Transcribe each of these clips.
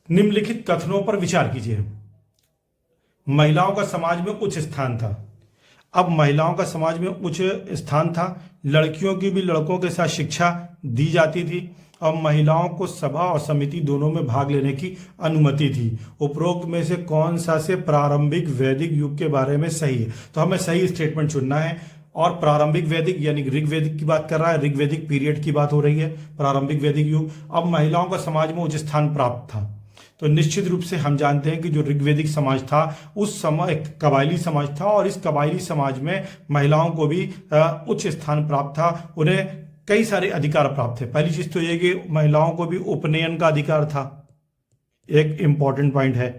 निम्नलिखित कथनों पर विचार कीजिए। महिलाओं का समाज में उच्च स्थान था। अब महिलाओं का समाज में उच्च स्थान था, लड़कियों की भी लड़कों के साथ शिक्षा दी जाती थी और महिलाओं को सभा और समिति दोनों में भाग लेने की अनुमति थी। उपरोक्त में से कौन सा से प्रारंभिक वैदिक युग के बारे में सही है? तो हमें सही स्टेटमेंट चुनना है। और प्रारंभिक वैदिक यानी ऋग्वेदिक की बात कर रहा है, ऋग्वेदिक पीरियड की बात हो रही है, प्रारंभिक वैदिक युग। अब महिलाओं का समाज में उच्च स्थान प्राप्त था, तो निश्चित रूप से हम जानते हैं कि जो ऋग्वेदिक समाज था उस समय एक कबायली समाज था और इस कबायली समाज में महिलाओं को भी उच्च स्थान प्राप्त था, उन्हें कई सारे अधिकार प्राप्त थे। पहली चीज तो ये कि महिलाओं को भी उपनयन का अधिकार था। एक इंपॉर्टेंट पॉइंट है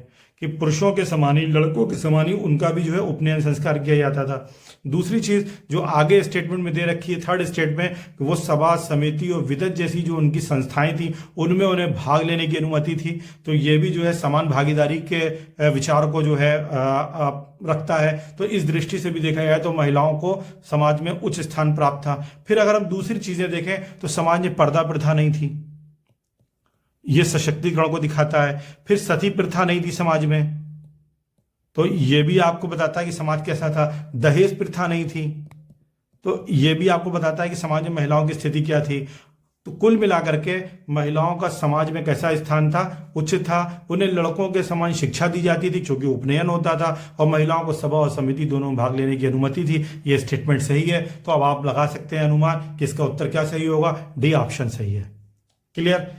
कि पुरुषों के समान ही, लड़कों के समान ही उनका भी जो है उपनयन संस्कार किया जाता था। दूसरी चीज जो आगे स्टेटमेंट में दे रखी है, थर्ड स्टेट में, कि वो सभा समिति और विदत जैसी जो उनकी संस्थाएं थी उनमें उन्हें भाग लेने की अनुमति थी। तो ये भी जो है समान भागीदारी के विचार को जो है रखता है। तो इस दृष्टि से भी देखा जाए तो महिलाओं को समाज में उच्च स्थान प्राप्त था। फिर अगर हम दूसरी चीजें देखें तो समाज में पर्दा प्रथा नहीं थी, ये सशक्तिकरण को दिखाता है। फिर सती प्रथा नहीं थी समाज में, तो ये भी आपको बताता है कि समाज कैसा था। दहेज प्रथा नहीं थी, तो ये भी आपको बताता है कि समाज में महिलाओं की स्थिति क्या थी। तो कुल मिलाकर के महिलाओं का समाज में कैसा स्थान था? उच्च था। उन्हें लड़कों के समान शिक्षा दी जाती थी क्योंकि उपनयन होता था और महिलाओं को सभा और समिति दोनों में भाग लेने की अनुमति थी। ये स्टेटमेंट सही है। तो अब आप लगा सकते हैं अनुमान कि इसका उत्तर क्या सही होगा। डी ऑप्शन सही है। क्लियर?